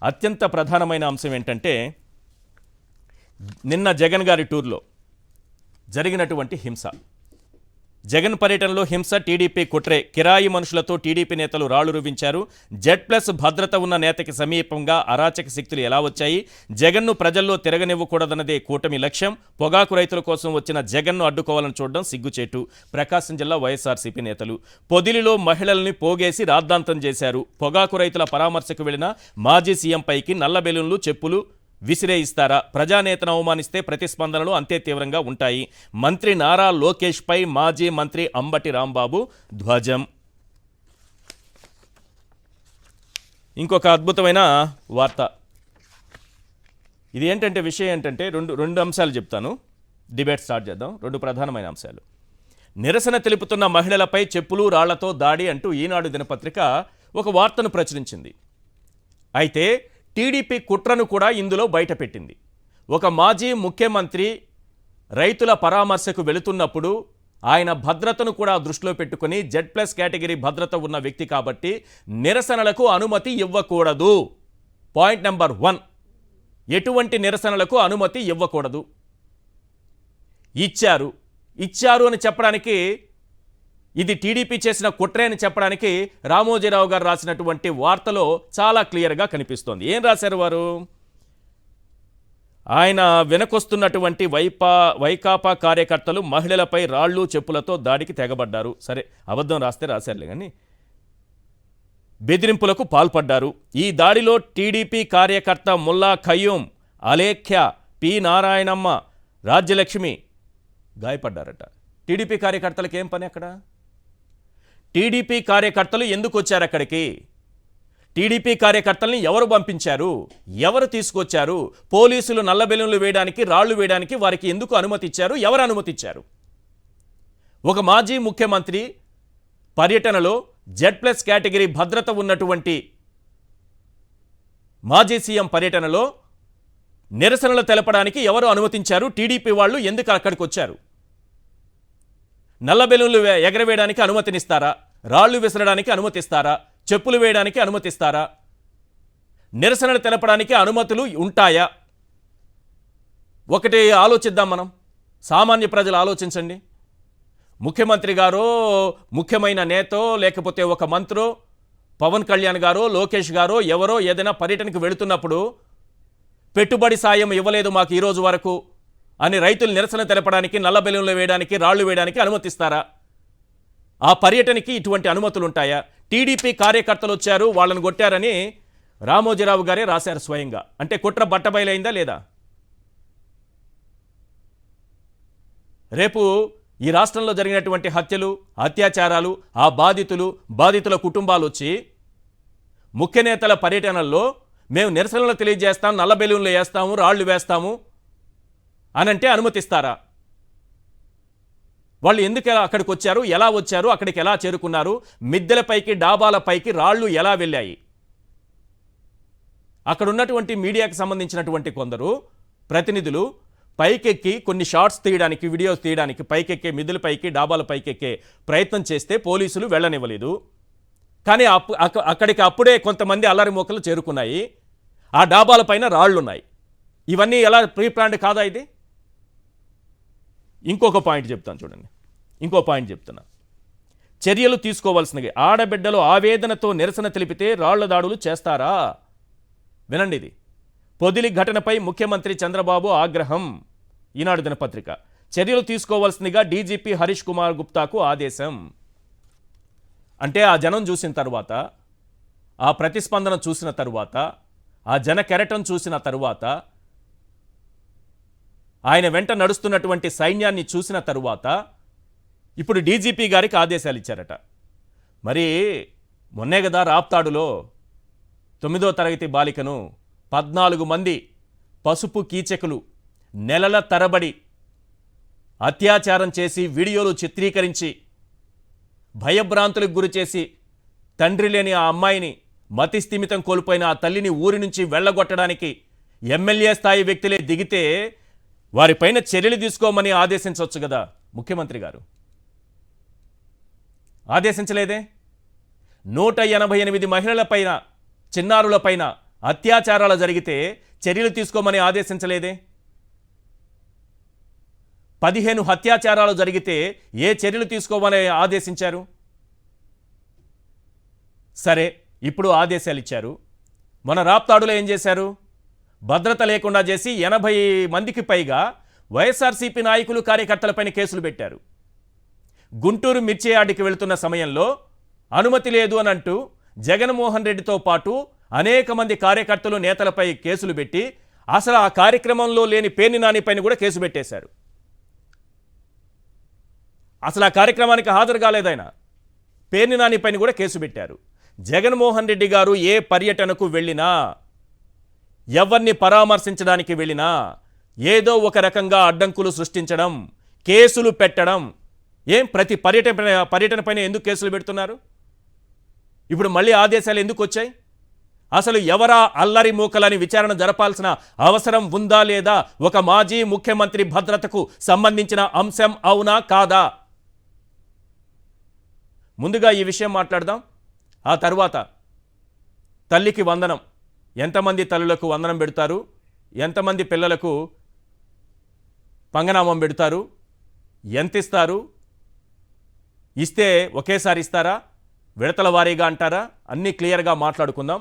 అత్యంత ప్రధానమైన అంశం ఏంటంటే నిన్న జగన్ గారి టూర్లో జరిగినటువంటి హింస. జగన్ పర్యటనలో హింస, టీడీపీ కుట్రే, కిరాయి మనుషులతో టీడీపీ నేతలు రాళ్లు రువించారు. జెడ్+ భద్రత ఉన్న నేతకి సమీపంగా అరాచక శక్తులు ఎలా వచ్చాయి? జగన్ను ప్రజల్లో తిరగనివ్వకూడదన్నదే కూటమి లక్ష్యం. పొగాకు రైతుల కోసం వచ్చిన జగన్ను అడ్డుకోవాలని చూడడం సిగ్గుచేటు. ప్రకాశం జిల్లా వైఎస్ఆర్సీపీ నేతలు పొదిలిలో మహిళల్ని పోగేసి రాద్ధాంతం చేశారు. పొగాకు రైతుల పరామర్శకు వెళ్లిన మాజీ సీఎం పైకి నల్ల బెలూన్లు, చెప్పులు విసిరేయిస్తారా? ప్రజానేతను అవమానిస్తే ప్రతిస్పందనలు అంతే తీవ్రంగా ఉంటాయి. మంత్రి నారా లోకేష్ పై మాజీ మంత్రి అంబటి రాంబాబు ధ్వజం. ఇంకొక అద్భుతమైన వార్త. ఇది ఏంటంటే విషయం ఏంటంటే రెండు అంశాలు చెప్తాను. డిబేట్ స్టార్ట్ చేద్దాం. రెండు ప్రధానమైన అంశాలు. నిరసన తెలుపుతున్న మహిళలపై చెప్పులు, రాళ్లతో దాడి అంటూ ఈనాడు దినపత్రిక ఒక వార్తను ప్రచురించింది. అయితే టీడీపీ కుట్రను కూడా ఇందులో బయటపెట్టింది. ఒక మాజీ ముఖ్యమంత్రి రైతుల పరామర్శకు వెళుతున్నప్పుడు ఆయన భద్రతను కూడా దృష్టిలో పెట్టుకుని జెడ్+ కేటగిరీ భద్రత ఉన్న వ్యక్తి కాబట్టి నిరసనలకు అనుమతి ఇవ్వకూడదు. పాయింట్ నెంబర్ 1, ఎటువంటి నిరసనలకు అనుమతి ఇవ్వకూడదు. ఇచ్చారు అని చెప్పడానికి, ఇది టీడీపీ చేసిన కుట్రే అని చెప్పడానికి రామోజీరావు గారు రాసినటువంటి వార్తలో చాలా క్లియర్గా కనిపిస్తోంది. ఏం రాశారు వారు? ఆయన వెనకొస్తున్నటువంటి వైకాపా కార్యకర్తలు మహిళలపై రాళ్లు, చెప్పులతో దాడికి తెగబడ్డారు. సరే, అబద్ధం రాస్తే రాశారులే కానీ బెదిరింపులకు పాల్పడ్డారు. ఈ దాడిలో టీడీపీ కార్యకర్త ముల్లా ఖయ్యూం, అలేఖ్య, పి నారాయణమ్మ, రాజ్యలక్ష్మి గాయపడ్డారట. టీడీపీ కార్యకర్తలకు ఏం పని అక్కడ? టీడీపీ కార్యకర్తలు ఎందుకు వచ్చారు అక్కడికి? టీడీపీ కార్యకర్తల్ని ఎవరు పంపించారు? ఎవరు తీసుకొచ్చారు? పోలీసులు నల్ల బెలూన్లు వేయడానికి, రాళ్లు వేయడానికి వారికి ఎందుకు అనుమతి ఇచ్చారు? ఎవరు అనుమతి ఇచ్చారు? ఒక మాజీ ముఖ్యమంత్రి పర్యటనలో జెడ్+ కేటగిరీ భద్రత ఉన్నటువంటి మాజీ సీఎం పర్యటనలో నిరసనలు తెలపడానికి ఎవరు అనుమతించారు? టీడీపీ వాళ్ళు ఎందుకు అక్కడికి వచ్చారు? నల్ల బెలూన్లు ఎగరవేయడానికి అనుమతినిస్తారా? రాళ్లు విసరడానికి అనుమతిస్తారా? చెప్పులు వేయడానికి అనుమతిస్తారా? నిరసనలు తెలపడానికి అనుమతులు ఉంటాయా? ఒకటి ఆలోచిద్దాం మనం. సామాన్య ప్రజలు ఆలోచించండి. ముఖ్యమంత్రి గారో, ముఖ్యమైన నేతో, లేకపోతే ఒక మంత్రో, పవన్ కళ్యాణ్ గారో, లోకేష్ గారో ఎవరో ఏదైనా పర్యటనకు వెళుతున్నప్పుడు పెట్టుబడి సాయం ఇవ్వలేదు మాకు ఈరోజు వరకు అని రైతులు నిరసన తెలపడానికి, నల్ల బెలూన్లు వేయడానికి, రాళ్లు వేయడానికి అనుమతిస్తారా? ఆ పర్యటనకి ఇటువంటి అనుమతులు ఉంటాయా? టీడీపీ కార్యకర్తలు వచ్చారు, వాళ్ళని కొట్టారని రామోజీరావు గారే రాశారు స్వయంగా. అంటే కుట్ర బట్టబయలైందా లేదా? రేపు ఈ రాష్ట్రంలో జరిగినటువంటి హత్యలు, అత్యాచారాలు, ఆ బాధితుల కుటుంబాలు వచ్చి ముఖ్య నేతల పర్యటనల్లో మేము నిరసనలు తెలియజేస్తాం, నల్ల బెలూన్లు వేస్తాము, రాళ్లు వేస్తాము అనంటే అనుమతిస్తారా? వాళ్ళు ఎందుకు అక్కడికి వచ్చారు? ఎలా వచ్చారు? అక్కడికి ఎలా చేరుకున్నారు? మిద్దెలపైకి, డాబాలపైకి రాళ్లు ఎలా వెళ్ళాయి? అక్కడ ఉన్నటువంటి మీడియాకి సంబంధించినటువంటి కొందరు ప్రతినిధులు పైకెక్కి కొన్ని షార్ట్స్ తీయడానికి, వీడియోస్ తీయడానికి పైకెక్కే, మిద్దెలపైకి, డాబాలపైకి ఎక్కే ప్రయత్నం చేస్తే పోలీసులు వెళ్ళనివ్వలేదు. కానీ అక్కడికి అప్పుడే కొంతమంది అల్లరి మోకలు చేరుకున్నాయి. ఆ డాబాలపైన రాళ్లున్నాయి. ఇవన్నీ ఎలా ప్రీప్లాన్డ్ కాదా ఇది? ఇంకొక పాయింట్ చెప్తాను చూడండి. ఇంకో పాయింట్ చెప్తున్నా. చర్యలు తీసుకోవాల్సినవి. ఆడబిడ్డలు ఆవేదనతో నిరసన తెలిపితే రాళ్ల దాడులు చేస్తారా? వినండి ఇది. పొదిలి ఘటనపై ముఖ్యమంత్రి చంద్రబాబు ఆగ్రహం. ఈనాడు దినపత్రిక. చర్యలు తీసుకోవాల్సిందిగా డీజీపీ హరీష్ కుమార్ గుప్తాకు ఆదేశం. అంటే ఆ జనం చూసిన తర్వాత, ఆ ప్రతిస్పందన చూసిన తరువాత, ఆ జన కెరటం చూసిన తరువాత, ఆయన వెంట నడుస్తున్నటువంటి సైన్యాన్ని చూసిన తరువాత ఇప్పుడు డీజీపీ గారికి ఆదేశాలు ఇచ్చారట. మరి మొన్నే కదా రాప్తాడులో 9వ తరగతి బాలికను 14 మంది పసుపు కీచకులు నెలల తరబడి అత్యాచారం చేసి, వీడియోలు చిత్రీకరించి, భయభ్రాంతులకు గురి చేసి, తండ్రి లేని ఆ అమ్మాయిని, మతిస్థిమితం కోల్పోయిన ఆ తల్లిని ఊరి నుంచి వెళ్ళగొట్టడానికి ఎమ్మెల్యే స్థాయి వ్యక్తులే దిగితే వారిపైన చర్యలు తీసుకోమని ఆదేశించవచ్చు కదా ముఖ్యమంత్రి గారు. ఆదేశించలేదే. 188 మహిళలపైన, చిన్నారులపైన అత్యాచారాలు జరిగితే చర్యలు తీసుకోమని ఆదేశించలేదే? 15 అత్యాచారాలు జరిగితే ఏ చర్యలు తీసుకోమని ఆదేశించారు? సరే, ఇప్పుడు ఆదేశాలు ఇచ్చారు. మన రాప్తాడులో ఏం చేశారు? భద్రత లేకుండా చేసి 80 మందికి పైగా వైఎస్ఆర్సీపీ నాయకులు కార్యకర్తలపైన కేసులు పెట్టారు. గుంటూరు మిర్చి యార్డుకి వెళుతున్న సమయంలో అనుమతి లేదు అని అంటూ జగన్మోహన్ రెడ్డితో పాటు అనేక మంది కార్యకర్తలు నేతలపై కేసులు పెట్టి అసలు ఆ కార్యక్రమంలో లేని పేర్ని నాని పైన కూడా కేసు పెట్టేశారు. అసలు ఆ కార్యక్రమానికి హాజరు కాలేదైనా పేర్ని నాని పైన కూడా కేసు పెట్టారు. జగన్మోహన్ రెడ్డి గారు ఏ పర్యటనకు వెళ్ళినా, ఎవరిని పరామర్శించడానికి వెళ్ళినా ఏదో ఒక రకంగా అడ్డంకులు సృష్టించడం, కేసులు పెట్టడం. ప్రతి పర్యటన పైన ఎందుకు కేసులు పెడుతున్నారు? ఇప్పుడు మళ్ళీ ఆదేశాలు ఎందుకు వచ్చాయి? అసలు ఎవరా అల్లరి మూకలని విచారణ జరపాల్సిన అవసరం ఉందా లేదా? ఒక మాజీ ముఖ్యమంత్రి భద్రతకు సంబంధించిన అంశం అవునా కాదా? ముందుగా ఈ విషయం మాట్లాడదాం. ఆ తర్వాత తల్లికి వందనం. ఎంతమంది తల్లులకు వందనం పెడతారు? ఎంతమంది పిల్లలకు పంగనామం పెడతారు? ఎంత ఇస్తారు? ఇస్తే ఒకేసారి ఇస్తారా? విడతల వారీగా అంటారా? అన్నీ క్లియర్గా మాట్లాడుకుందాం.